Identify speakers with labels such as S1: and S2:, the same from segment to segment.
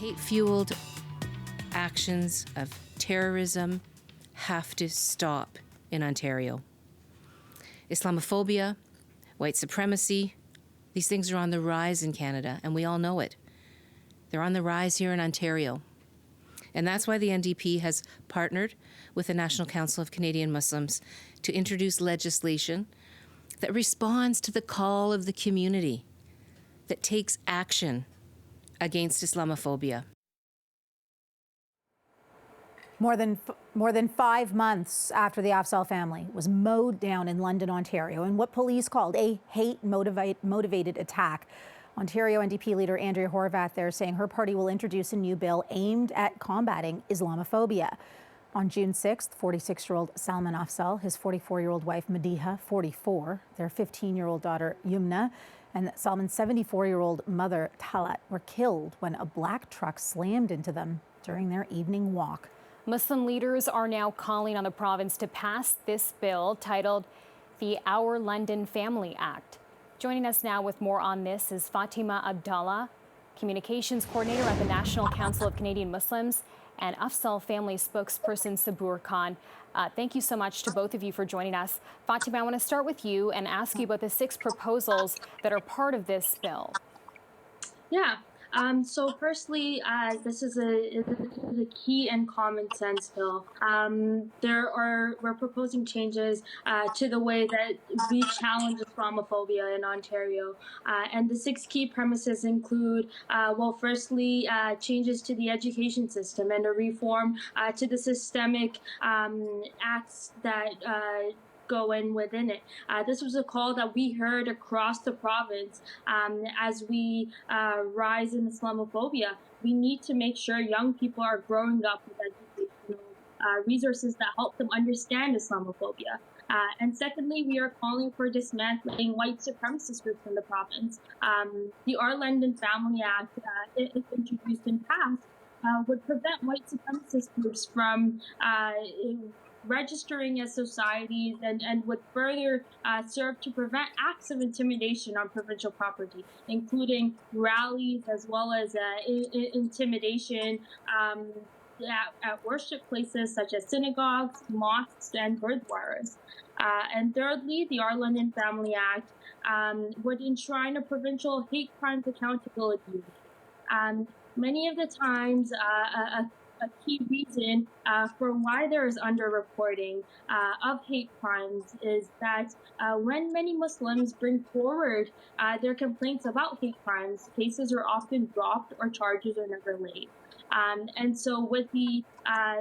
S1: hate-fueled actions of terrorism have to stop in Ontario. Islamophobia, white supremacy, these things are on the rise in Canada, and we all know it. They're on the rise here in Ontario. And that's why the NDP has partnered with the National Council of Canadian Muslims to introduce legislation that responds to the call of the community, that takes action against Islamophobia.
S2: More than 5 months after the Afzal family was mowed down in London, Ontario, in what police called a hate-motivated attack, Ontario NDP leader Andrea Horwath there saying her party will introduce a new bill aimed at combating Islamophobia. On June 6th, 46-year-old Salman Afzal, his 44-year-old wife Madiha, 44, their 15-year-old daughter Yumna, and Salman's 74-year-old mother Talat were killed when a black truck slammed into them during their evening walk.
S3: Muslim leaders are now calling on the province to pass this bill titled the Our London Family Act. Joining us now with more on this is Fatima Abdallah, Communications Coordinator at the National Council of Canadian Muslims, and Afzal family spokesperson Sabur Khan. Thank you so much to both of you for joining us. Fatima, I want to start with you and ask you about the 6 proposals that are part of this bill.
S4: Yeah. So firstly, this is a key and common sense bill. We're proposing changes to the way that we challenge Islamophobia in Ontario. And the 6 key premises include, firstly, changes to the education system and a reform to the systemic acts that go in within it. This was a call that we heard across the province as we rise in Islamophobia. We need to make sure young people are growing up with educational resources that help them understand Islamophobia. And secondly, we are calling for dismantling white supremacist groups in the province. The Our London Family Act, if introduced and passed, would prevent white supremacist groups from registering as societies and would further serve to prevent acts of intimidation on provincial property, including rallies as well as intimidation at worship places such as synagogues, mosques, and gurdwaras. And thirdly, the Our London Family Act would enshrine a provincial hate crimes accountability unit. Many of the times, a key reason for why there is underreporting of hate crimes is that when many Muslims bring forward their complaints about hate crimes, cases are often dropped or charges are never laid. And so with the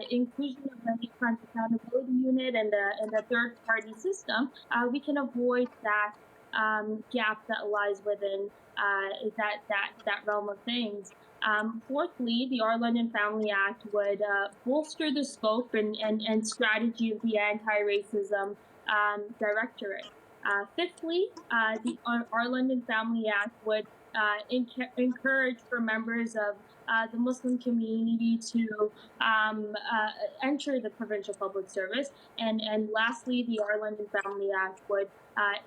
S4: inclusion of the hate crimes accountability unit and the third-party system, we can avoid that gap that lies within that realm of things. Fourthly, the Our London Family Act would bolster the scope and strategy of the anti-racism directorate. Fifthly, the Our London Family Act would encourage for members of the Muslim community to enter the provincial public service. And lastly, the Our London Family Act would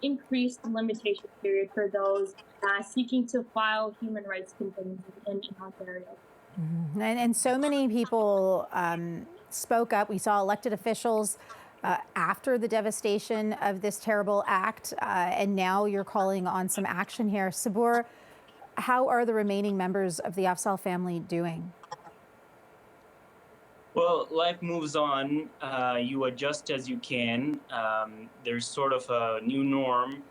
S4: increase the limitation period for those seeking to file human rights complaints in Ontario.
S2: Mm-hmm. And so many people spoke up. We saw elected officials after the devastation of this terrible act, and now you're calling on some action here. Sabur, how are the remaining members of the Afzal family doing?
S5: Well, life moves on. You adjust as you can. There's sort of a new norm.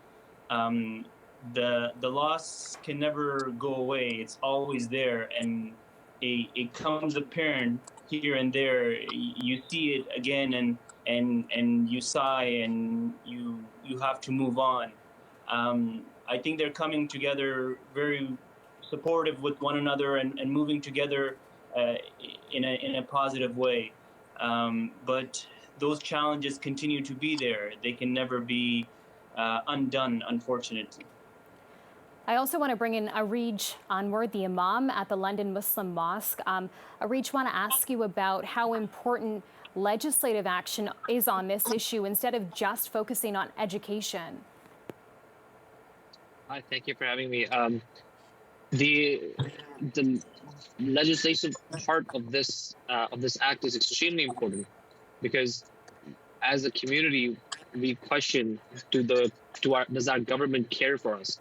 S5: The loss can never go away. It's always there, and it comes apparent here and there. You see it again, and you sigh, and you have to move on. I think they're coming together very supportive with one another and moving together in a positive way. But those challenges continue to be there. They can never be undone, unfortunately.
S3: I also want to bring in Areej Anwar, the Imam at the London Muslim Mosque. Areej, want to ask you about how important legislative action is on this issue instead of just focusing on education.
S6: Hi, thank you for having me. The the legislative part of this act is extremely important, because as a community we question, does our government care for us?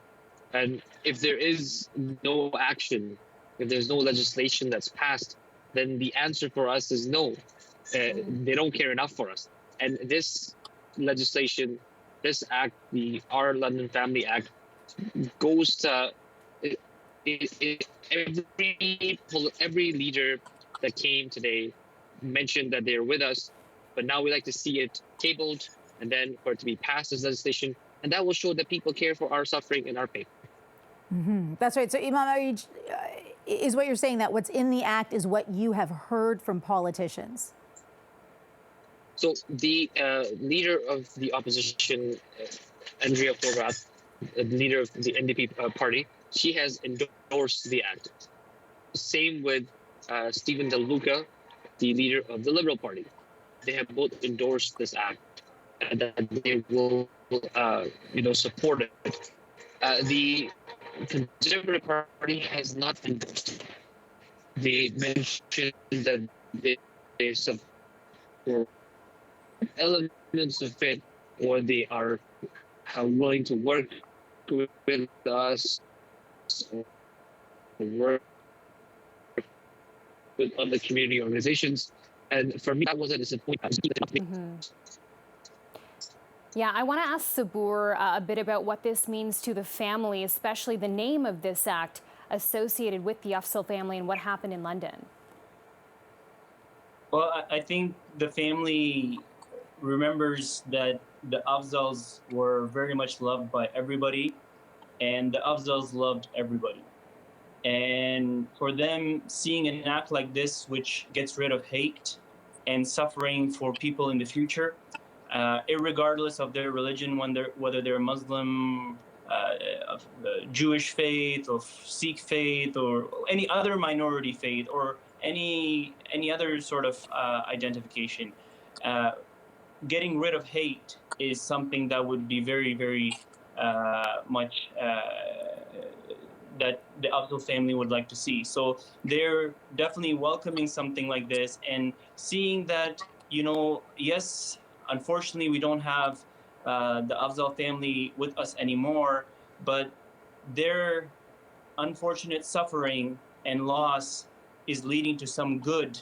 S6: And if there is no action, if there's no legislation that's passed, then the answer for us is no. They don't care enough for us. And this legislation, this act, the Our London Family Act, goes to every leader that came today mentioned that they're with us, but now we like to see it tabled and then for it to be passed as legislation, and that will show that people care for our suffering and our pain.
S2: That's right. So Imam Arij, is what you're saying that what's in the act is what you have heard from politicians?
S6: So the leader of the opposition, Andrea Forrath, the leader of the NDP party, she has endorsed the act. Same with Stephen Del Luca, the leader of the Liberal Party. They have both endorsed this act and that they will, support it. The Conservative Party has not endorsed it. They mentioned that they support elements of it, or they are willing to work with us, work with other community organizations. And for me, that was a disappointment.
S3: Yeah, I want to ask Sabur a bit about what this means to the family, especially the name of this act associated with the Afzal family and what happened in London.
S5: Well, I think the family remembers that the Afzals were very much loved by everybody, and the Afzals loved everybody. And for them, seeing an act like this, which gets rid of hate and suffering for people in the future, irregardless of their religion, whether they're Muslim, of Jewish faith, or Sikh faith, or any other minority faith, or any other sort of identification, getting rid of hate is something that would be very, very much that the Afzal family would like to see. So they're definitely welcoming something like this and seeing that, yes, unfortunately we don't have the Afzal family with us anymore, but their unfortunate suffering and loss is leading to some good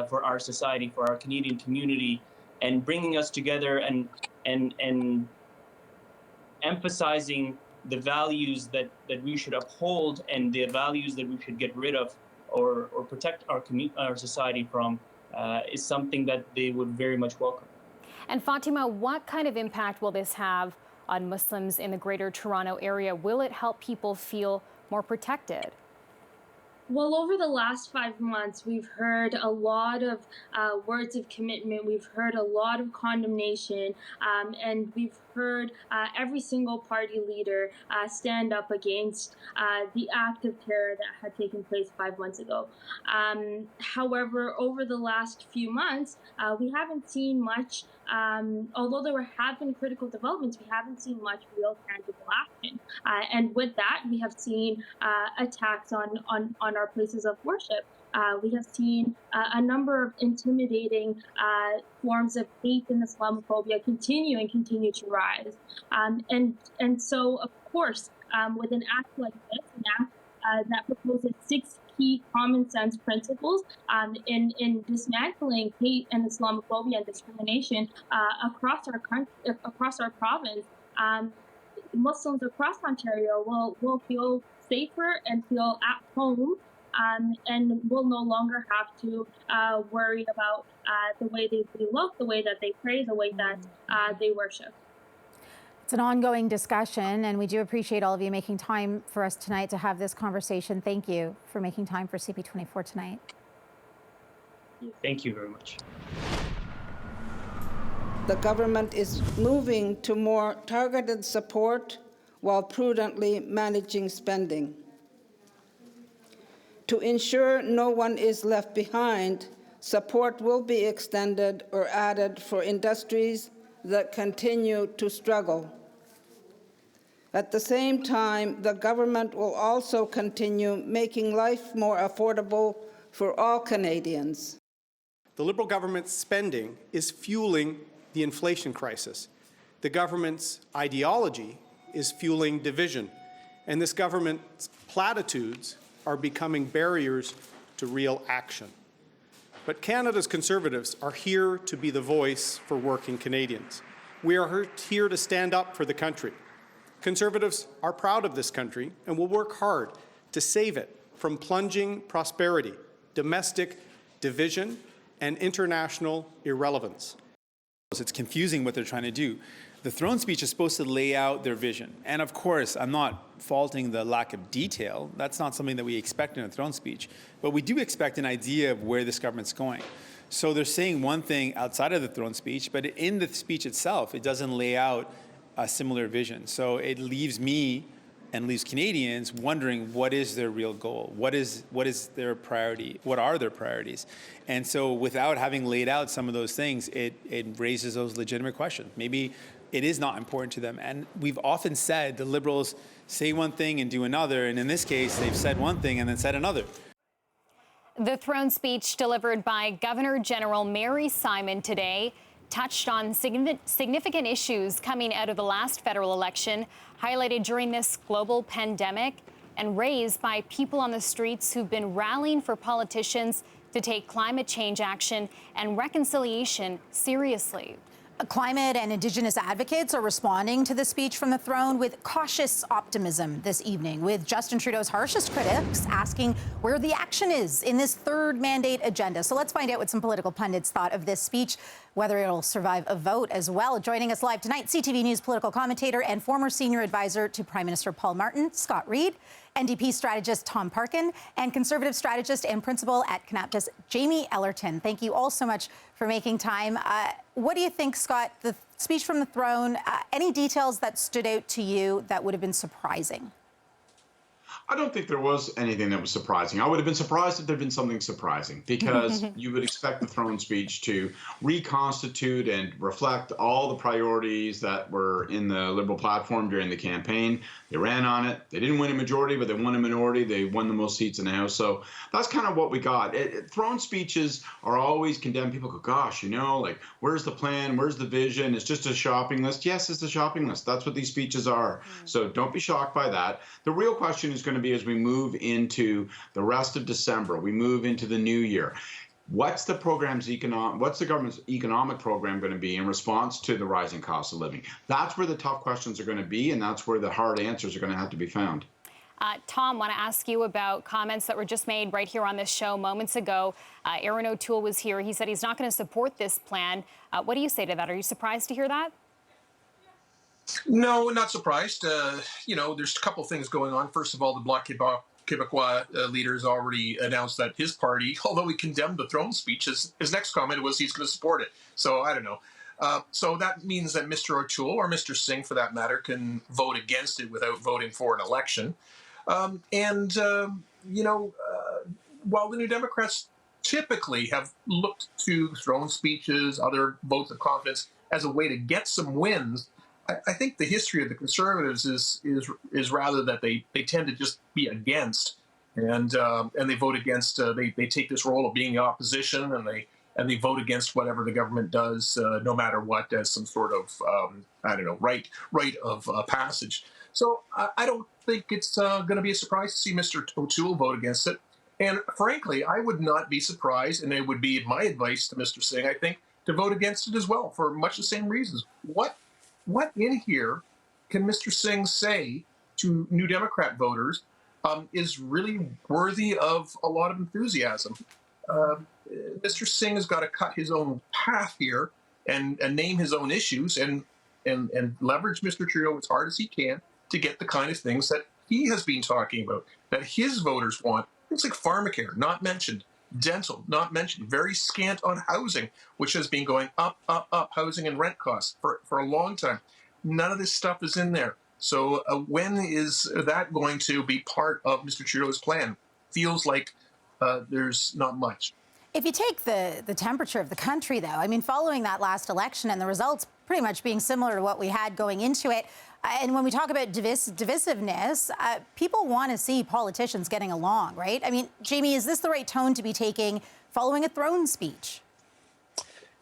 S5: for our society, for our Canadian community, and bringing us together and emphasizing the values that we should uphold and the values that we should get rid of or protect our society from is something that they would very much welcome.
S3: And Fatima, what kind of impact will this have on Muslims in the Greater Toronto area? Will it help people feel more protected?
S4: Well, over the last 5 months, we've heard a lot of words of commitment. We've heard a lot of condemnation, and we've heard every single party leader stand up against the act of terror that had taken place 5 months ago. However, over the last few months, we haven't seen much. Although there have been critical developments, we haven't seen much real tangible action. And with that, we have seen attacks on our places of worship. We have seen a number of intimidating forms of hate and Islamophobia continue to rise. And so, of course, with an act like this, an act that proposes 6 key common sense principles in dismantling hate and Islamophobia and discrimination across our country, across our province, Muslims across Ontario will feel safer and feel at home, and will no longer have to worry about the way they look, the way that they pray, the way that they worship.
S2: It's an ongoing discussion, and we do appreciate all of you making time for us tonight to have this conversation. Thank you for making time for CP24 Tonight.
S5: Thank you very much.
S7: The government is moving to more targeted support while prudently managing spending. To ensure no one is left behind, support will be extended or added for industries that continue to struggle. At the same time, the government will also continue making life more affordable for all Canadians.
S8: The Liberal government's spending is fueling the inflation crisis. The government's ideology is fueling division. And this government's platitudes are becoming barriers to real action. But Canada's Conservatives are here to be the voice for working Canadians. We are here to stand up for the country. Conservatives are proud of this country and will work hard to save it from plunging prosperity, domestic division, and international irrelevance.
S9: It's confusing what they're trying to do. The throne speech is supposed to lay out their vision. And of course, I'm not faulting the lack of detail. That's not something that we expect in a throne speech. But we do expect an idea of where this government's going. So they're saying one thing outside of the throne speech, but in the speech itself, it doesn't lay out a similar vision. So it leaves me and leaves Canadians wondering what is their real goal? What is their priority? What are their priorities? And so without having laid out some of those things, it raises those legitimate questions. Maybe it is not important to them. And we've often said the Liberals say one thing and do another. And in this case, they've said one thing and then said another.
S3: The throne speech delivered by Governor General Mary Simon today touched on significant issues coming out of the last federal election, highlighted during this global pandemic, and raised by people on the streets who've been rallying for politicians to take climate change action and reconciliation seriously.
S2: Climate and Indigenous advocates are responding to the speech from the throne with cautious optimism this evening, with Justin Trudeau's harshest critics asking where the action is in this third mandate agenda. So let's find out what some political pundits thought of this speech, whether it'll survive a vote as well. Joining us live tonight, CTV News political commentator and former senior advisor to Prime Minister Paul Martin, Scott Reid, NDP strategist Tom Parkin, and Conservative strategist and principal at Kanaptas, Jamie Ellerton. Thank you all so much for making time. What do you think, Scott, the speech from the throne, any details that stood out to you that would have been surprising?
S10: I don't think there was anything that was surprising. I would have been surprised if there had been something surprising, because you would expect the throne speech to reconstitute and reflect all the priorities that were in the Liberal platform during the campaign. They ran on it. They didn't win a majority, but they won a minority. They won the most seats in the House. So that's kind of what we got. Throne speeches are always condemned. People go, gosh, you know, like, where's the plan? Where's the vision? It's just a shopping list. Yes, it's a shopping list. That's what these speeches are. So don't be shocked by that. The real question is going to be, as we move into the rest of December, we move into the new year, what's the government's economic program going to be in response to the rising cost of living? That's where the tough questions are going to be, and that's where the hard answers are going to have to be found.
S3: Tom, I want to ask you about comments that were just made right here on this show moments ago. Aaron O'Toole was here. He said he's not going to support this plan. What do you say to that? Are you surprised to hear that?
S11: No, not surprised. You know, there's a couple things going on. First of all, the Bloc Québécois leader has already announced that his party, although he condemned the throne speech, his next comment was he's going to support it. So I don't know. So that means that Mr. O'Toole, or Mr. Singh for that matter, can vote against it without voting for an election. You know, while the New Democrats typically have looked to throne speeches, other votes of confidence as a way to get some wins, I think the history of the Conservatives is rather that they tend to just be against, and they vote against. They take this role of being the opposition, and they vote against whatever the government does, no matter what, as some sort of I don't know, right of passage. So I don't think it's going to be a surprise to see Mr. O'Toole vote against it. And frankly, I would not be surprised, and it would be my advice to Mr. Singh, I think, to vote against it as well for much the same reasons. What in here can Mr. Singh say to New Democrat voters is really worthy of a lot of enthusiasm? Mr. Singh has got to cut his own path here and name his own issues and leverage Mr. Trudeau as hard as he can to get the kind of things that he has been talking about, that his voters want. Things like pharmacare, not mentioned. Dental, not mentioned. Very scant on housing, which has been going up, housing and rent costs for a long time. None of this stuff is in there. So when is that going to be part of Mr. Trudeau's plan? Feels like there's not much.
S2: If you take the temperature of the country, though, I mean, following that last election and the results pretty much being similar to what we had going into it, And when we talk about divisiveness, people want to see politicians getting along, right? I mean, Jamie, is this the right tone to be taking following a throne speech?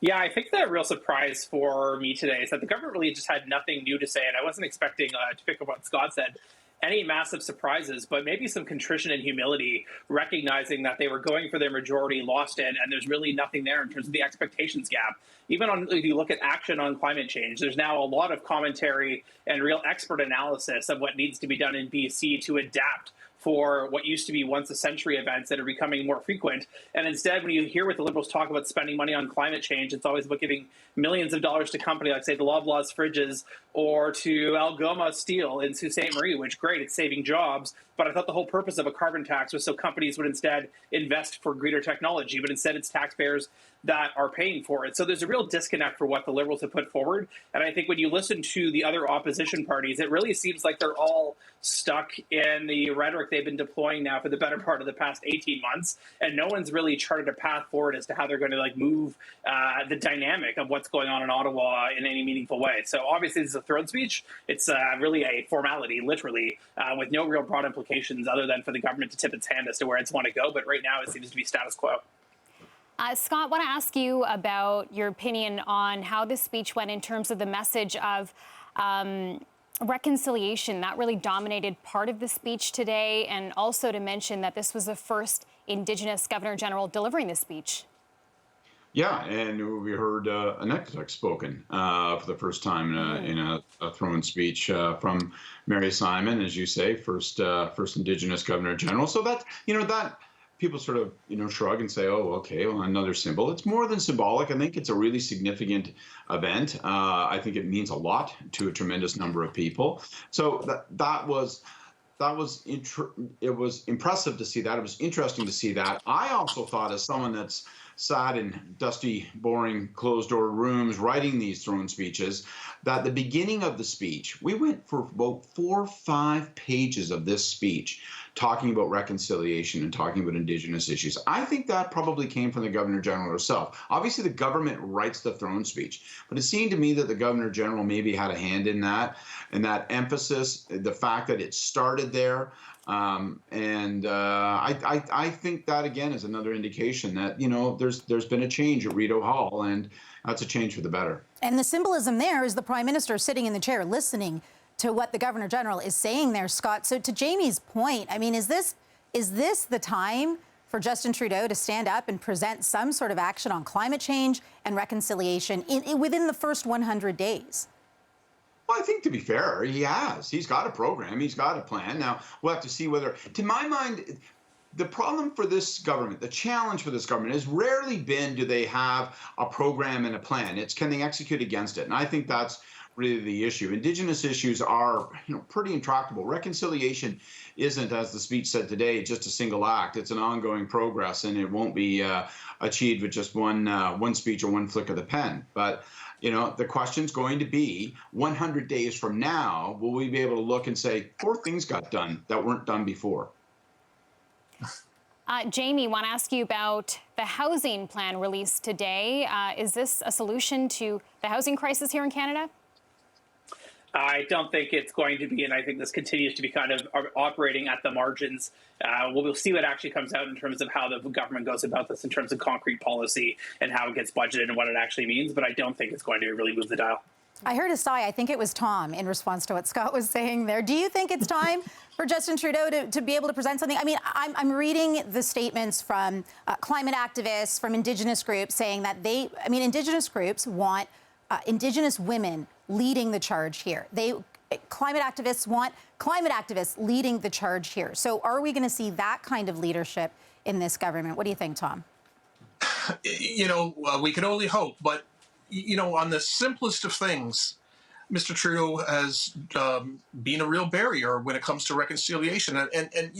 S12: Yeah, I think the real surprise for me today is that the government really just had nothing new to say, and I wasn't expecting, to pick up what Scott said, any massive surprises, but maybe some contrition and humility, recognizing that they were going for their majority, lost it, and there's really nothing there in terms of the expectations gap. Even if you look at action on climate change, there's now a lot of commentary and real expert analysis of what needs to be done in BC to adapt for what used to be once a century events that are becoming more frequent. And instead, when you hear what the Liberals talk about spending money on climate change, it's always about giving millions of dollars to companies like, say, the Loblaws fridges or to Algoma Steel in Sault Ste. Marie, which, great, it's saving jobs. But I thought the whole purpose of a carbon tax was so companies would instead invest for greener technology, but instead it's taxpayers that are paying for it. So there's a real disconnect for what the Liberals have put forward. And I think when you listen to the other opposition parties, it really seems like they're all stuck in the rhetoric they've been deploying now for the better part of the past 18 months. And no one's really charted a path forward as to how they're going to move the dynamic of what's going on in Ottawa in any meaningful way. So obviously this is a throne speech. It's really a formality, literally, with no real broad implications other than for the government to tip its hand as to where it's want to go. But right now it seems to be status quo.
S3: Scott, I want to ask you about your opinion on how this speech went in terms of the message of reconciliation. That really dominated part of the speech today, and also to mention that this was the first Indigenous Governor General delivering this speech.
S10: Yeah, and we heard Inuktitut spoken for the first time in a throne speech from Mary Simon, as you say, first Indigenous Governor General. So that that people sort of shrug and say, oh, okay, well, another symbol. It's more than symbolic. I think it's a really significant event. I think it means a lot to a tremendous number of people. So it was impressive to see that. It was interesting to see that. I also thought, as someone that's sat in dusty, boring, closed-door rooms writing these throne speeches, that the beginning of the speech, we went for about 4 or 5 pages of this speech talking about reconciliation and talking about Indigenous issues. I think that probably came from the Governor General herself. Obviously, the government writes the throne speech, but it seemed to me that the Governor General maybe had a hand in that emphasis, the fact that it started there. I think that, again, is another indication that, there's been a change at Rideau Hall, and that's a change for the better. And
S2: the symbolism there is the Prime Minister sitting in the chair listening to what the Governor General is saying there, Scott. So to Jamie's point, I mean, is this the time for Justin Trudeau to stand up and present some sort of action on climate change and reconciliation within the first 100 days?
S10: Well, I think, to be fair, he has. He's got a program. He's got a plan. Now, we'll have to see whether, to my mind, the problem for this government, the challenge for this government has rarely been, do they have a program and a plan? It's, can they execute against it? And I think that's really the issue. Indigenous issues are, pretty intractable. Reconciliation isn't, as the speech said today, just a single act. It's an ongoing progress, and it won't be achieved with just one speech or one flick of the pen. But the question's going to be, 100 days from now, will we be able to look and say 4 things got done that weren't done before?
S3: Jamie, I want to ask you about the housing plan released today. Is this a solution to the housing crisis here in Canada?
S12: I don't think it's going to be, and I think this continues to be kind of operating at the margins. We'll see what actually comes out in terms of how the government goes about this in terms of concrete policy and how it gets budgeted and what it actually means, but I don't think it's going to really move the dial.
S2: I heard a sigh. I think it was Tom in response to what Scott was saying there. Do you think it's time for Justin Trudeau to be able to present something? I mean, I'm reading the statements from climate activists, from Indigenous groups saying that Indigenous groups want Indigenous women leading the charge here. Climate activists want climate activists leading the charge here. So are we going to see that kind of leadership in this government? What do you think, Tom?
S11: We can only hope, but on the simplest of things, Mr. Trudeau has been a real barrier when it comes to reconciliation. And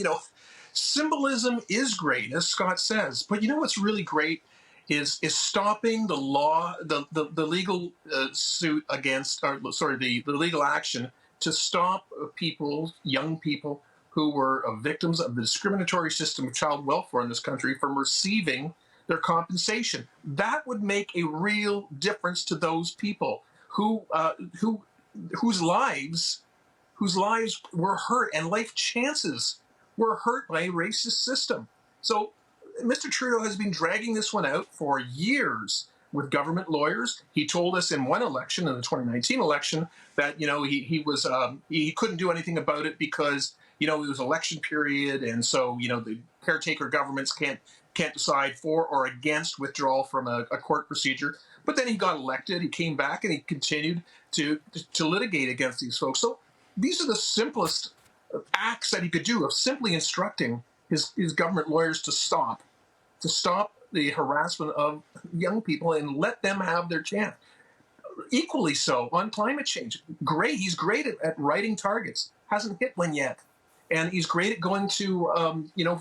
S11: symbolism is great, as Scott says. But what's really great is stopping the law, the legal suit against, the legal action to stop young people who were victims of the discriminatory system of child welfare in this country from receiving their compensation. That would make a real difference to those people whose lives whose lives were hurt and life chances were hurt by a racist system. So Mr. Trudeau has been dragging this one out for years with government lawyers. He told us in one election, in the 2019 election, that he couldn't do anything about it because it was election period, and so the caretaker governments can't decide for or against withdrawal from a court procedure. But then he got elected. He came back and he continued to litigate against these folks. So these are the simplest acts that he could do of simply instructing his government lawyers to stop the harassment of young people and let them have their chance. Equally so on climate change. He's great at writing targets. Hasn't hit one yet. And he's great at going to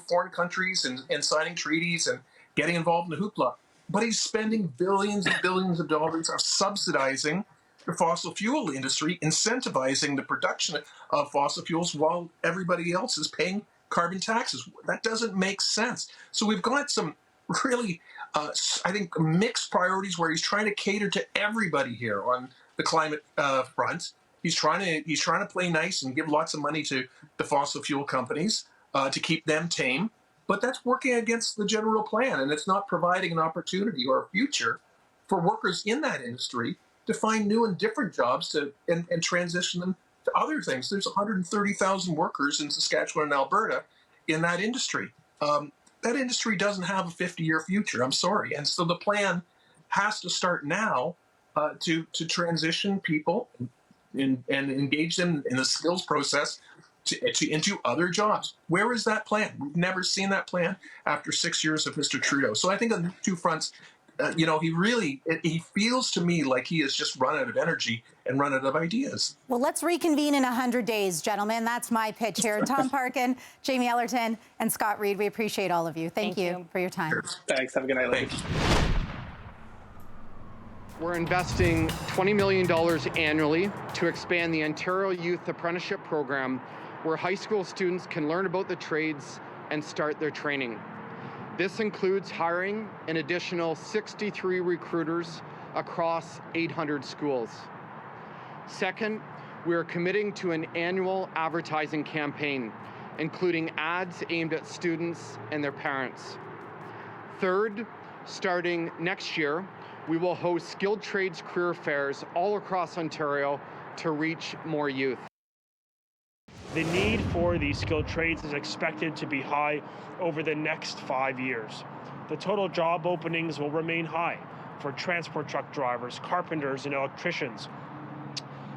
S11: foreign countries and signing treaties and getting involved in the hoopla. But he's spending billions and billions of dollars subsidizing the fossil fuel industry, incentivizing the production of fossil fuels while everybody else is paying carbon taxes. That doesn't make sense. So we've got some really, I think, mixed priorities where he's trying to cater to everybody here on the climate front. He's trying to play nice and give lots of money to the fossil fuel companies to keep them tame. But that's working against the general plan, and it's not providing an opportunity or a future for workers in that industry to find new and different jobs and transition them to other things. There's 130,000 workers in Saskatchewan and Alberta in that industry. That industry doesn't have a 50-year future. I'm sorry. And so the plan has to start now to transition people and engage them in the skills process into other jobs. Where is that plan? We've never seen that plan after 6 years of Mr. Trudeau. So I think on the two fronts, he feels to me like he has just run out of energy and run out of ideas.
S2: Well, let's reconvene in 100 days, gentlemen. That's my pitch here. Tom Parkin, Jamie Ellerton, and Scott Reid, we appreciate all of you. Thank you for your time.
S12: Thanks. Have a good night, ladies.
S13: We're investing $20 million annually to expand the Ontario Youth Apprenticeship Program, where high school students can learn about the trades and start their training. This includes hiring an additional 63 recruiters across 800 schools. Second, we are committing to an annual advertising campaign, including ads aimed at students and their parents. Third, starting next year, we will host skilled trades career fairs all across Ontario to reach more youth.
S14: The need for these skilled trades is expected to be high over the next 5 years. The total job openings will remain high for transport truck drivers, carpenters, and electricians.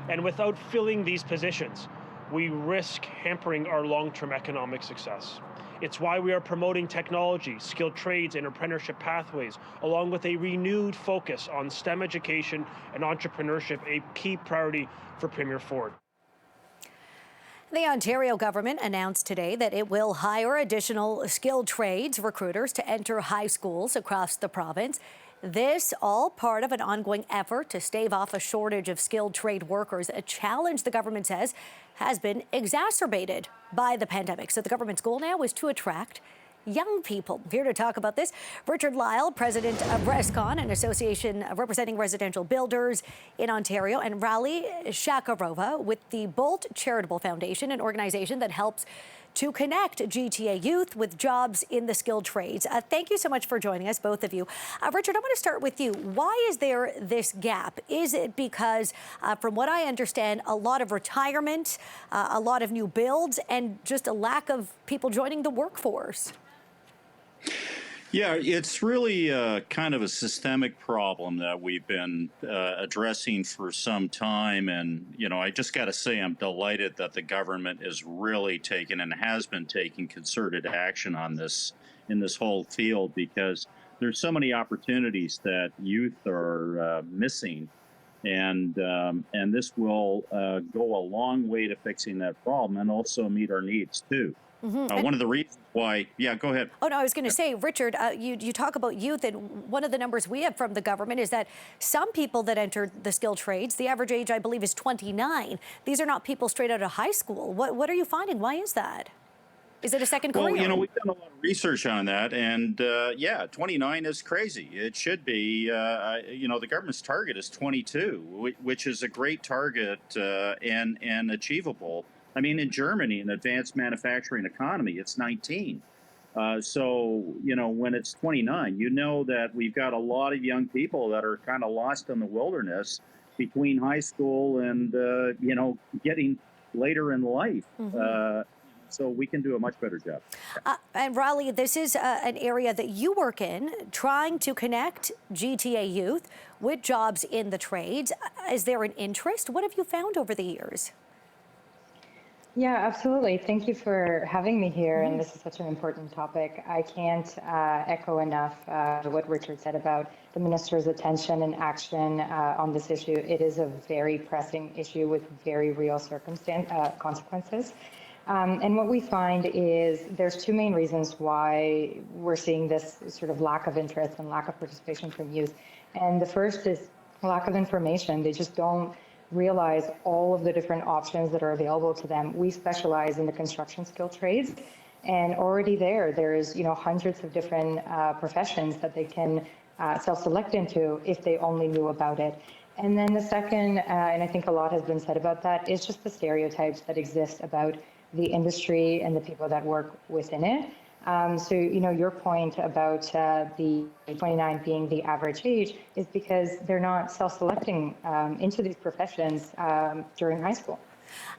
S14: And without filling these positions, we risk hampering our long-term economic success. It's why we are promoting technology, skilled trades, and apprenticeship pathways, along with a renewed focus on STEM education and entrepreneurship, a key priority for Premier Ford.
S15: The Ontario government announced today that it will hire additional skilled trades recruiters to enter high schools across the province. This all part of an ongoing effort to stave off a shortage of skilled trade workers, a challenge the government says has been exacerbated by the pandemic. So the government's goal now is to attract young people. Here to talk about this, Richard Lyle, president of ResCon, an association representing residential builders in Ontario, and Rally Shakarova with the Bolt Charitable Foundation, an organization that helps to connect GTA youth with jobs in the skilled trades. Thank you so much for joining us, both of you. Richard, I want to start with you. Why is there this gap? Is it because, from what I understand, a lot of retirement, a lot of new builds, and just a lack of people joining the workforce?
S16: Yeah, it's really kind of a systemic problem that we've been addressing for some time. And, I just got to say, I'm delighted that the government is really taking and has been taking concerted action on this in this whole field, because there's so many opportunities that youth are missing. And this will go a long way to fixing that problem and also meet our needs, too. Mm-hmm. One of the reasons why, go ahead.
S15: Oh, no, I was going to say, Richard, you talk about youth, and one of the numbers we have from the government is that some people that entered the skilled trades, the average age, I believe, is 29. These are not people straight out of high school. What are you finding? Why is that? Is it a second
S16: Well,
S15: career?
S16: we've done a lot of research on that, and 29 is crazy. It should be, the government's target is 22, which is a great target and achievable. I mean, in Germany, an advanced manufacturing economy, it's 19. When it's 29, that we've got a lot of young people that are kind of lost in the wilderness between high school and, getting later in life. So we can do a much better job.
S15: And Raleigh, this is an area that you work in, trying to connect GTA youth with jobs in the trades. Is there an interest? What have you found over the years?
S17: Yeah, absolutely. Thank you for having me here. And this is such an important topic. I can't echo enough what Richard said about the minister's attention and action on this issue. It is a very pressing issue with very real consequences. And what we find is there's two main reasons why we're seeing this sort of lack of interest and lack of participation from youth. And the first is lack of information. They just don't realize all of the different options that are available to them. We specialize in the construction skill trades, and already there is hundreds of different professions that they can self-select into if they only knew about it. And then the second, and I think a lot has been said about that, is just the stereotypes that exist about the industry and the people that work within it. Your point about the 29 being the average age is because they're not self-selecting into these professions during high school.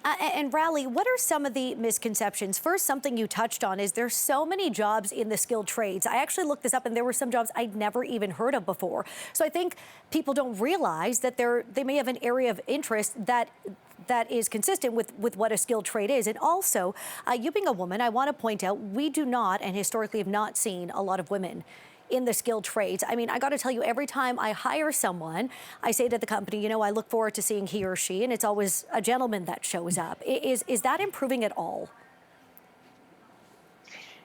S15: And Raleigh, what are some of the misconceptions? First, something you touched on is there's so many jobs in the skilled trades. I actually looked this up, and there were some jobs I'd never even heard of before. So I think people don't realize that they may have an area of interest that is consistent with what a skilled trade is. And also, you being a woman, I want to point out, we do not, and historically have not seen a lot of women in the skilled trades. I mean, I got to tell you, every time I hire someone, I say to the company, I look forward to seeing he or she, and it's always a gentleman that shows up. Is that improving at all?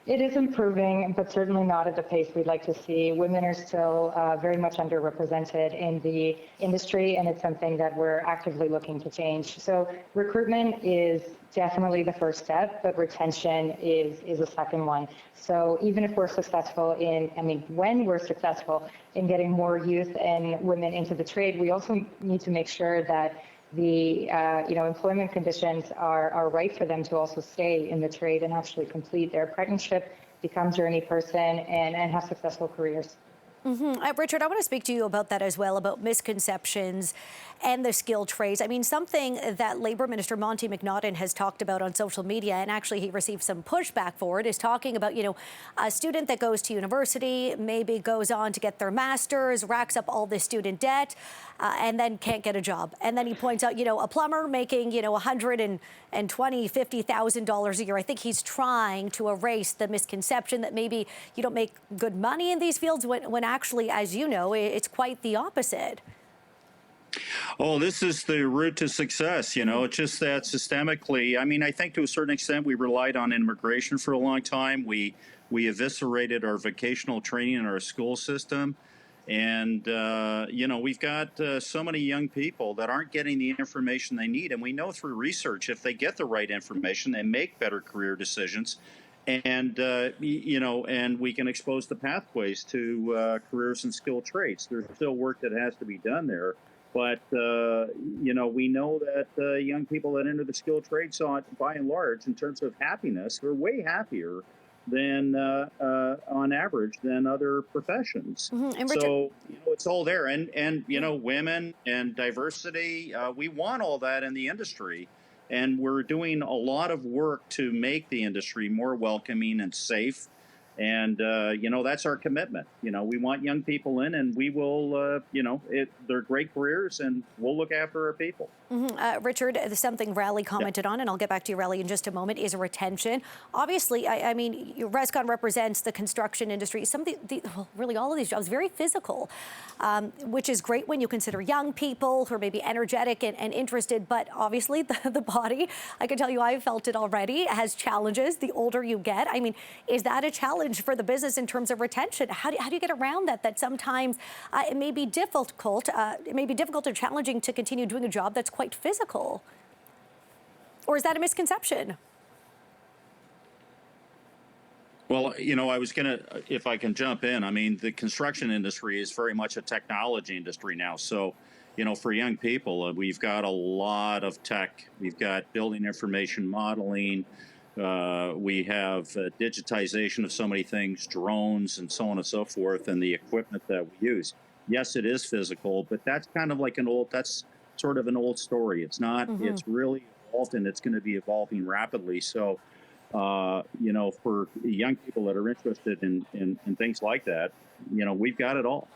S17: It is improving, but certainly not at the pace we'd like to see. Women are still very much underrepresented in the industry, and it's something that we're actively looking to change. So recruitment is definitely the first step, but retention is a second one. So even if we're successful when we're successful in getting more youth and women into the trade, we also need to make sure that the employment conditions are right for them to also stay in the trade and actually complete their apprenticeship, become journey person, and have successful careers.
S15: Richard, I want to speak to you about that as well, about misconceptions and the skilled trades. I mean, something that Labour Minister Monty McNaughton has talked about on social media, and actually he received some pushback for it, is talking about, a student that goes to university, maybe goes on to get their master's, racks up all this student debt, and then can't get a job. And then he points out, a plumber making, $120,000, $50,000 a year. I think he's trying to erase the misconception that maybe you don't make good money in these fields when actually, as you know, it's quite the opposite.
S16: Oh, this is the route to success. It's just that systemically, I think to a certain extent we relied on immigration for a long time. We eviscerated our vocational training in our school system. And, we've got so many young people that aren't getting the information they need. And we know through research, if they get the right information, they make better career decisions. And, and we can expose the pathways to careers in skilled trades. There's still work that has to be done there. But, we know that young people that enter the skilled trades, by and large, in terms of happiness, are way happier than on average than other professions.
S15: And
S16: so it's all there, and women and diversity, we want all that in the industry, and we're doing a lot of work to make the industry more welcoming and safe. And, that's our commitment. We want young people in, and we will, they're great careers, and we'll look after our people.
S15: Richard, something Raleigh commented on, and I'll get back to you, Raleigh, in just a moment, is retention. Obviously, ResCon represents the construction industry. Really all of these jobs, very physical, which is great when you consider young people who are maybe energetic and interested, but obviously the body, I can tell you I've felt it already, has challenges the older you get. Is that a challenge for the business in terms of retention? How do you get around that sometimes it may be difficult, or challenging to continue doing a job that's quite physical? Or is that a misconception?
S16: Well, I was going to, if I can jump in, I mean, the construction industry is very much a technology industry now. So, for young people, we've got a lot of tech. We've got building information modeling. We have digitization of so many things, drones and so on and so forth, and the equipment that we use. Yes, it is physical, but that's kind of like that's sort of an old story. It's not, it's really evolved, and it's going to be evolving rapidly. So, for young people that are interested in things like that, we've got it all.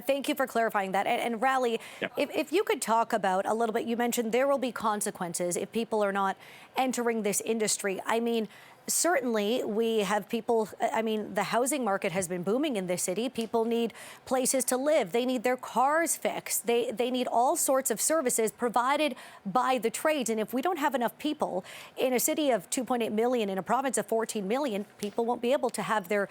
S15: Thank you for clarifying that. And Rally, if you could talk about a little bit, you mentioned there will be consequences if people are not entering this industry. I mean, certainly we have people, the housing market has been booming in this city. People need places to live. They need their cars fixed. They need all sorts of services provided by the trades. And if we don't have enough people in a city of 2.8 million, in a province of 14 million, people won't be able to have their,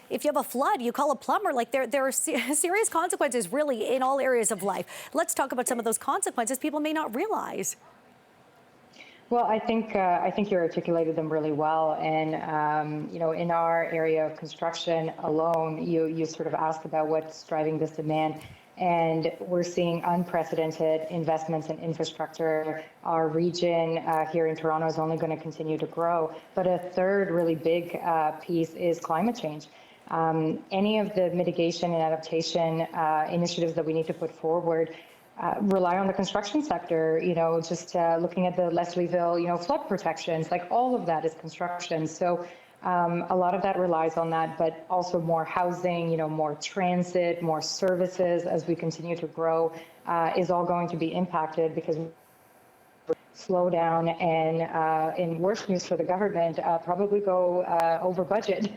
S15: if you have a flood, you call a plumber. Like there are serious consequences really in all areas of life. Let's talk about some of those consequences people may not realize.
S17: Well, I think you articulated them really well, and in our area of construction alone, you sort of asked about what's driving this demand, and we're seeing unprecedented investments in infrastructure. Our region here in Toronto is only going to continue to grow, but a third really big piece is climate change. Any of the mitigation and adaptation initiatives that we need to put forward rely on the construction sector, just looking at the Leslieville, flood protections, like all of that is construction. So a lot of that relies on that, but also more housing, more transit, more services as we continue to grow is all going to be impacted because slow down and in worse news for the government, probably go over budget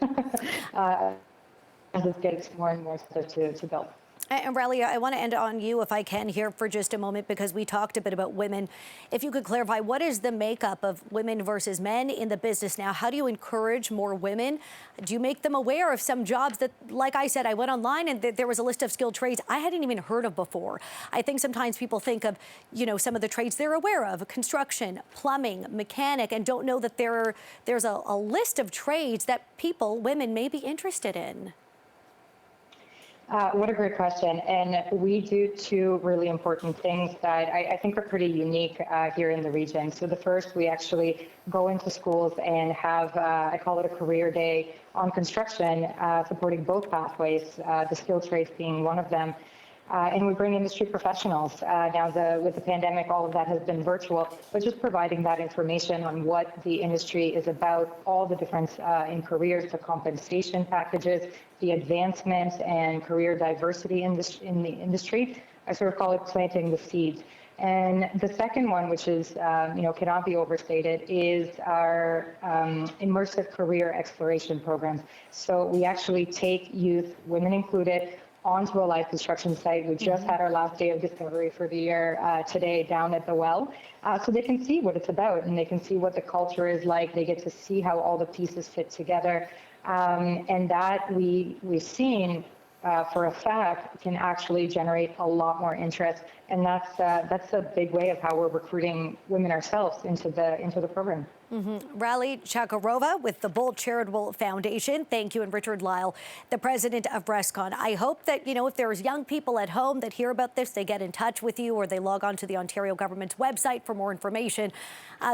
S17: as it gets more and more expensive to build.
S15: And Rally, I want to end on you, if I can, here for just a moment, because we talked a bit about women. If you could clarify, what is the makeup of women versus men in the business now? How do you encourage more women? Do you make them aware of some jobs that, like I said, I went online and there was a list of skilled trades I hadn't even heard of before? I think sometimes people think of, some of the trades they're aware of, construction, plumbing, mechanic, and don't know that there's a list of trades that women may be interested in.
S17: What a great question. And we do two really important things that I think are pretty unique here in the region. So the first, we actually go into schools and have, I call it a career day on construction, supporting both pathways, the skilled trades being one of them. And we bring industry professionals. Now, with the pandemic, all of that has been virtual, but just providing that information on what the industry is about, all the difference in careers, the compensation packages, the advancement and career diversity in the industry. I sort of call it planting the seeds. And the second one, which is, cannot be overstated, is our immersive career exploration programs. So we actually take youth, women included, onto a live construction site. We just had our last day of discovery for the year today down at the Well. So they can see what it's about and they can see what the culture is like. They get to see how all the pieces fit together. And that we've seen for a fact can actually generate a lot more interest. And that's a big way of how we're recruiting women ourselves into the program.
S15: Rally Chakarova with the Bolt Charitable Foundation. Thank you. And Richard Lyle, the president of Rescon. I hope that, if there's young people at home that hear about this, they get in touch with you or they log on to the Ontario government's website for more information,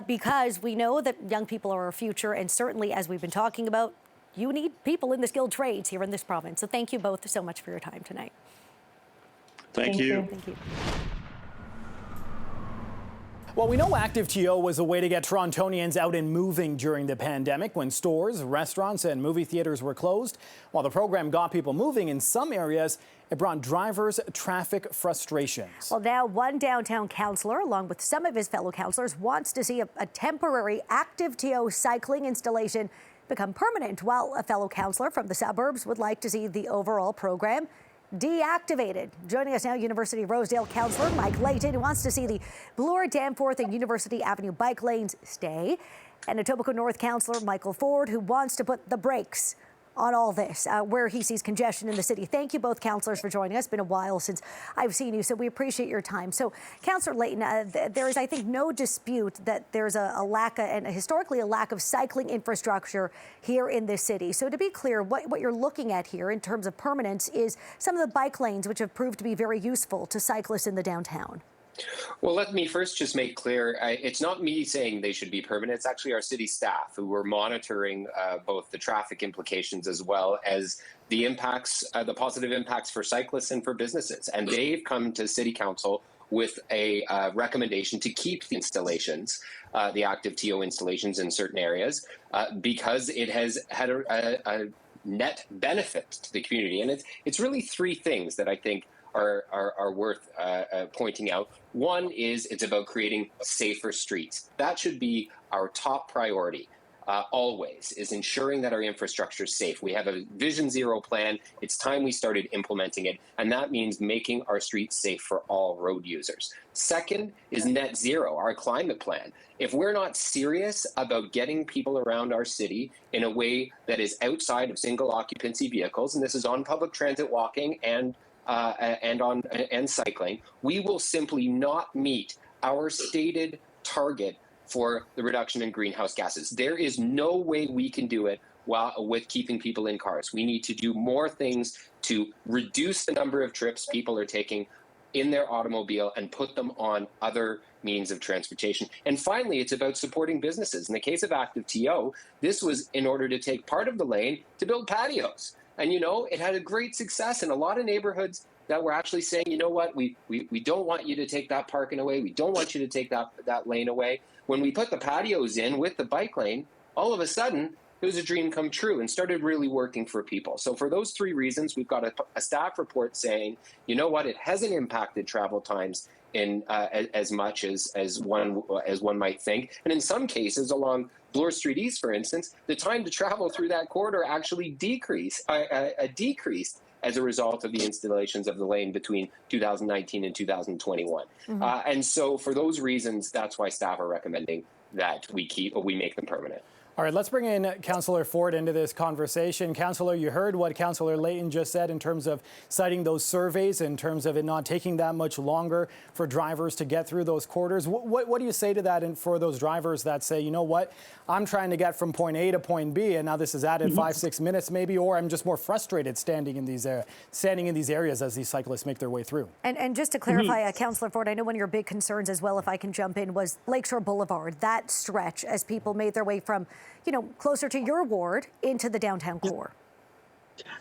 S15: because we know that young people are our future. And certainly, as we've been talking about, you need people in the skilled trades here in this province. So thank you both so much for your time tonight.
S16: Thank you.
S15: Thank you.
S18: Well, we know Active TO was a way to get Torontonians out and moving during the pandemic when stores, restaurants, and movie theaters were closed. While the program got people moving in some areas, it brought drivers traffic frustrations.
S15: Well, now one downtown councillor, along with some of his fellow councillors, wants to see a temporary Active TO cycling installation become permanent, while a fellow councillor from the suburbs would like to see the overall program deactivated. Joining us now, University Rosedale councillor Mike Layton, who wants to see the Bloor, Danforth and University Avenue bike lanes stay, and Etobicoke North councillor Michael Ford, who wants to put the brakes on all this, where he sees congestion in the city. Thank you both, councillors, for joining us. It's been a while since I've seen you, so we appreciate your time. So, Councillor Layton, there is, I think, no dispute that there's a lack, and historically a lack of cycling infrastructure here in this city. So to be clear, what you're looking at here in terms of permanence is some of the bike lanes which have proved to be very useful to cyclists in the downtown.
S19: Well, let me first just make clear, it's not me saying they should be permanent. It's actually our city staff who were monitoring both the traffic implications as well as the impacts, the positive impacts for cyclists and for businesses. And they've come to City Council with a recommendation to keep the installations, the active TO installations in certain areas, because it has had a net benefit to the community. And it's really three things that I think are worth pointing out. One is it's about creating safer streets. That should be our top priority. Always is ensuring that our infrastructure is safe. We have a Vision Zero plan. It's time we started implementing it, and that means making our streets safe for all road users. Second is net zero, our climate plan. If we're not serious about getting people around our city in a way that is outside of single occupancy vehicles, and this is on public transit, walking, and cycling, we will simply not meet our stated target for the reduction in greenhouse gases. There is no way we can do it with keeping people in cars. We need to do more things to reduce the number of trips people are taking in their automobile and put them on other means of transportation. And finally, it's about supporting businesses. In the case of active TO, this was in order to take part of the lane to build patios. And, you know, it had a great success in a lot of neighborhoods that were actually saying, you know what, we don't want you to take that parking away. We don't want you to take that lane away. When we put the patios in with the bike lane, all of a sudden, it was a dream come true and started really working for people. So for those three reasons, we've got a staff report saying, you know what, it hasn't impacted travel times in as much as one might think. And in some cases, along Bloor Street East, for instance, the time to travel through that corridor actually decreased as a result of the installations of the lane between 2019 and 2021. Mm-hmm. And so for those reasons, that's why staff are recommending that we make them permanent.
S18: All right, let's bring in Councillor Ford into this conversation. Councillor, you heard what Councillor Layton just said in terms of citing those surveys, in terms of it not taking that much longer for drivers to get through those corridors. What do you say to that and for those drivers that say, you know what, I'm trying to get from point A to point B, and now this has added 5-6 minutes maybe, or I'm just more frustrated standing in these areas as these cyclists make their way through? And just to clarify, Councillor Ford, I know one of your big concerns as well, if I can jump in, was Lakeshore Boulevard, that stretch as people made their way from, you know, closer to your ward into the downtown core.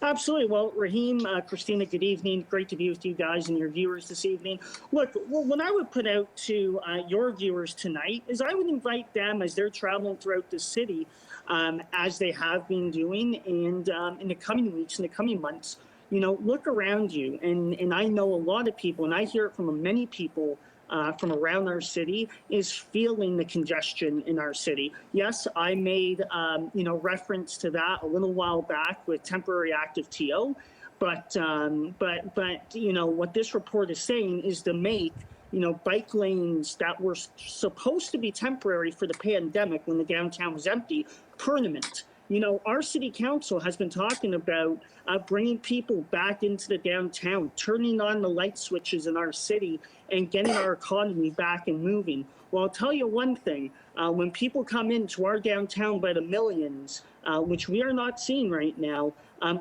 S20: Absolutely. Well, Raheem, Christina, good evening. Great to be with you guys and your viewers this evening. Look, what I would put out to your viewers tonight is I would invite them as they're traveling throughout the city, as they have been doing, and in the coming weeks, in the coming months, you know, look around you. And I know a lot of people, and I hear it from many people from around our city, is feeling the congestion in our city. Yes, I made reference to that a little while back with temporary active TO, but you know what this report is saying is to make bike lanes that were supposed to be temporary for the pandemic when the downtown was empty permanent. You know, our city council has been talking about bringing people back into the downtown, turning on the light switches in our city and getting our economy back and moving. Well, I'll tell you one thing, when people come into our downtown by the millions, which we are not seeing right now,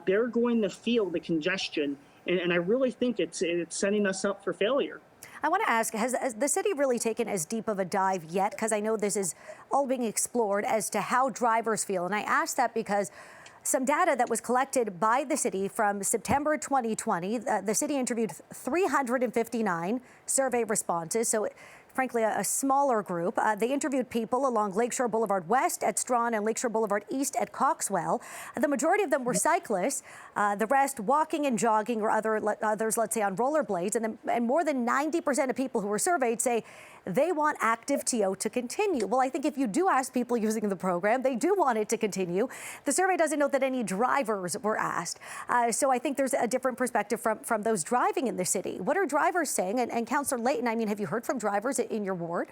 S20: they're going to feel the congestion. And I really think it's setting us up for failure.
S15: I want to ask, has the city really taken as deep of a dive yet? Because I know this is all being explored as to how drivers feel. And I ask that because some data that was collected by the city from September 2020, the city interviewed 359 survey responses. So frankly, a smaller group. They interviewed people along Lakeshore Boulevard West at Strawn and Lakeshore Boulevard East at Coxwell. The majority of them were cyclists, the rest walking and jogging, or others, let's say, on rollerblades. And more than 90% of people who were surveyed say they want active TO to continue. Well, I think if you do ask people using the program, they do want it to continue. The survey doesn't note that any drivers were asked. So I think there's a different perspective from those driving in the city. What are drivers saying? And Councillor Layton, I mean, have you heard from drivers in your ward?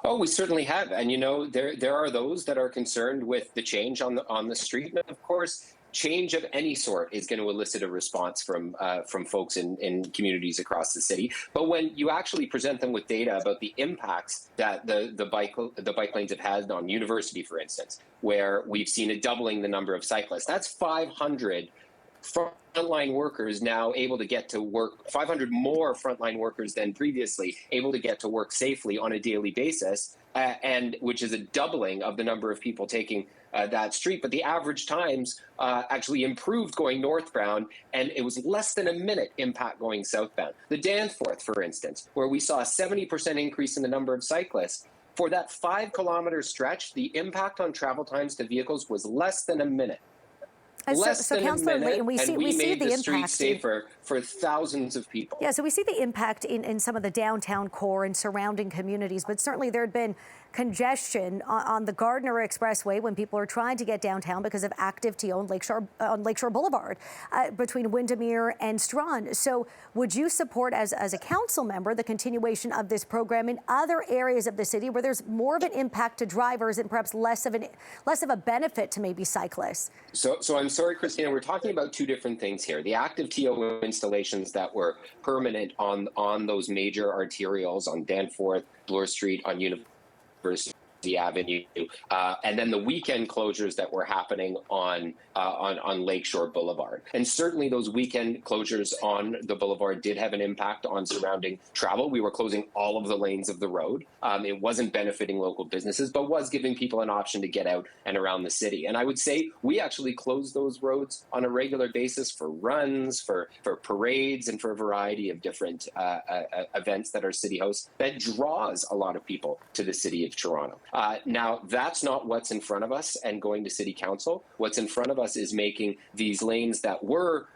S19: Oh, we certainly have. And, you know, there are those that are concerned with the change on the street. And of course, change of any sort is going to elicit a response from folks in communities across the city. But when you actually present them with data about the impacts that the bike lanes have had on University, for instance, where we've seen a doubling the number of cyclists, that's 500 frontline workers now able to get to work, 500 more frontline workers than previously able to get to work safely on a daily basis, and which is a doubling of the number of people taking that street. But the average times actually improved going northbound, and it was less than a minute impact going southbound. The Danforth, for instance, where we saw a 70% increase in the number of cyclists, for that 5-kilometer stretch, the impact on travel times to vehicles was less than a minute. Less than a minute, and we made the streets safer for thousands of people.
S15: Yeah, so we see the impact in some of the downtown core and surrounding communities, but certainly there had been congestion on the Gardner Expressway when people are trying to get downtown because of active TO on Lakeshore Boulevard between Windermere and Strawn. So would you support, as a council member, the continuation of this program in other areas of the city where there's more of an impact to drivers and perhaps less of a benefit to maybe cyclists?
S19: So I'm sorry, Christina, we're talking about two different things here. The active TO installations that were permanent on those major arterials on Danforth, Bloor Street, on University Avenue, and then the weekend closures that were happening on Lakeshore Boulevard. And certainly those weekend closures on the boulevard did have an impact on surrounding travel. We were closing all of the lanes of the road. It wasn't benefiting local businesses, but was giving people an option to get out and around the city. And I would say we actually close those roads on a regular basis for runs, for parades, and for a variety of different events that our city hosts that draws a lot of people to the city of Toronto. Now, that's not what's in front of us and going to City Council. What's in front of us is making these lanes that were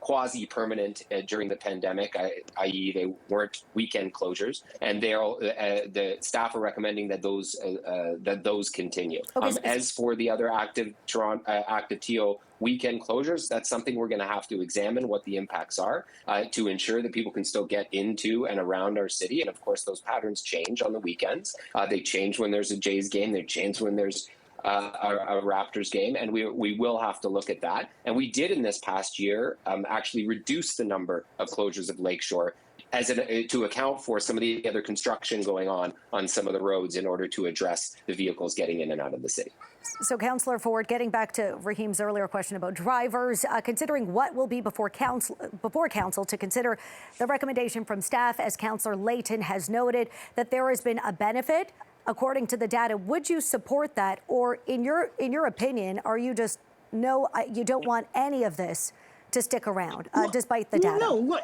S19: quasi-permanent during the pandemic, i.e. they weren't weekend closures, and the staff are recommending that those continue. Okay, as for the other active TO weekend closures, that's something we're going to have to examine what the impacts are to ensure that people can still get into and around our city. And of course, those patterns change on the weekends. They change when there's a Jays game. They change when there's a Raptors game, and we will have to look at that. And we did in this past year actually reduce the number of closures of Lakeshore to account for some of the other construction going on some of the roads in order to address the vehicles getting in and out of the city.
S15: So, Councillor Ford, getting back to Raheem's earlier question about drivers, considering what will be before council to consider the recommendation from staff, as Councillor Layton has noted, that there has been a benefit according to the data. Would you support that, or in your opinion, are you just you don't want any of this to stick around despite the data?
S20: No, look.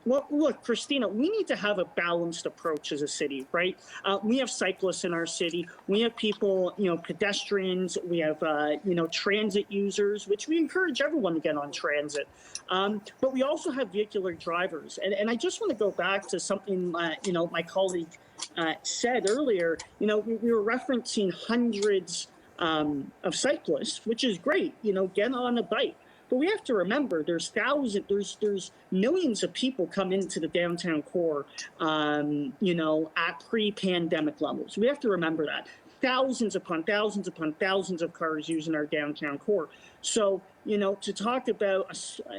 S20: Well, look, Christina, we need to have a balanced approach as a city, right? We have cyclists in our city. We have people, pedestrians. We have, transit users, which we encourage everyone to get on transit. But we also have vehicular drivers. And I just want to go back to something, my colleague said earlier. We were referencing hundreds of cyclists, which is great, get on a bike. But we have to remember there's millions of people come into the downtown core, at pre-pandemic levels. We have to remember that. Thousands upon thousands upon thousands of cars using our downtown core. So, to talk about,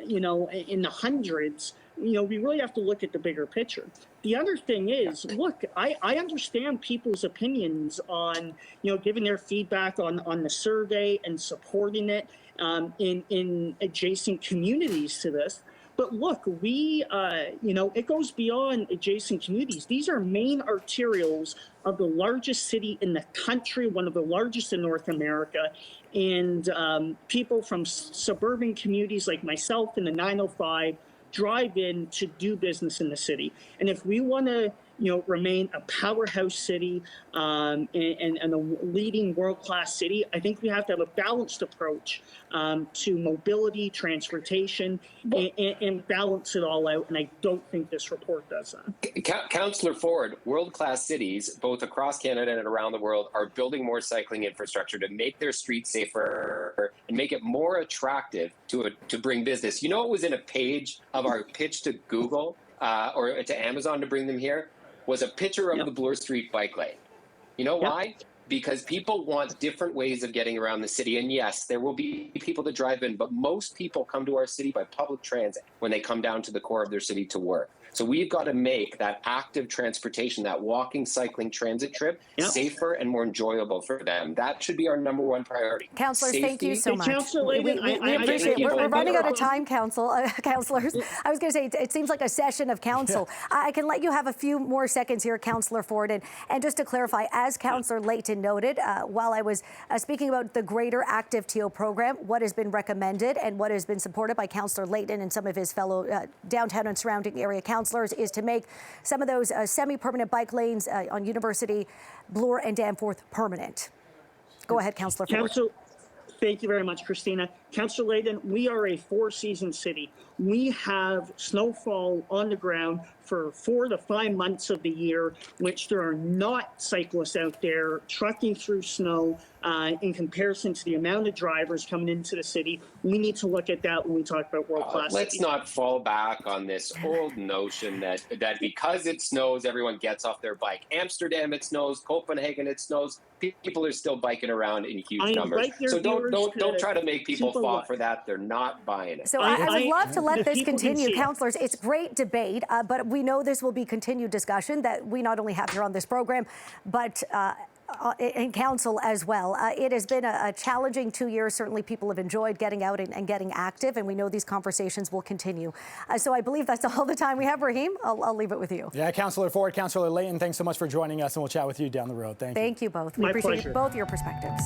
S20: in the hundreds, we really have to look at the bigger picture. The other thing is, look, I understand people's opinions on, giving their feedback on the survey and supporting it in adjacent communities to this. But look, it goes beyond adjacent communities. These are main arterials of the largest city in the country, one of the largest in North America. And people from suburban communities like myself in the 905 drive in to do business in the city. And if we want to remain a powerhouse city and a leading world-class city, I think we have to have a balanced approach to mobility, transportation, and balance it all out. And I don't think this report does that.
S19: Councillor Ford, world-class cities, both across Canada and around the world, are building more cycling infrastructure to make their streets safer and make it more attractive to bring business. It was in a page of our pitch to Google or to Amazon to bring them here, was a picture of the Bloor Street bike lane. You know why? because people want different ways of getting around the city. And yes, there will be people that drive in, but most people come to our city by public transit when they come down to the core of their city to work. So we've got to make that active transportation, that walking, cycling, transit trip safer and more enjoyable for them. That should be our number 1 priority.
S15: Councillors, thank you so much.
S20: Councillor
S15: We
S20: Layden,
S15: appreciate it. We're running out of time, councillors. I was going to say, it seems like a session of council. I can let you have a few more seconds here, Councillor Ford. And just to clarify, as Councillor Layton noted, while I was speaking about the Greater Active TO program, what has been recommended and what has been supported by Councillor Layton and some of his fellow downtown and surrounding area councillors is to make some of those semi-permanent bike lanes on University, Bloor and Danforth permanent. Go ahead, Councillor Ford.
S20: Thank you very much, Christina. Councillor Layden, we are a 4-season city. We have snowfall on the ground for 4 to 5 months of the year, which there are not cyclists out there trucking through snow in comparison to the amount of drivers coming into the city. We need to look at that when we talk about world-class
S19: Let's
S20: cities.
S19: not fall back on this old notion that because it snows, everyone gets off their bike. Amsterdam, it snows. Copenhagen, it snows. People are still biking around in huge numbers. So don't try to make people fall for that. They're not buying it.
S15: So I would love to let this continue, councillors. It's great debate, but we know this will be continued discussion that we not only have here on this program, but in council as well. It has been a challenging 2 years. Certainly people have enjoyed getting out and getting active, and we know these conversations will continue. So I believe that's all the time we have. Raheem, I'll leave it with you.
S18: Yeah, Councillor Ford, Councillor Layton, thanks so much for joining us, and we'll chat with you down the road. Thank you.
S15: Thank you both. We appreciate both your perspectives.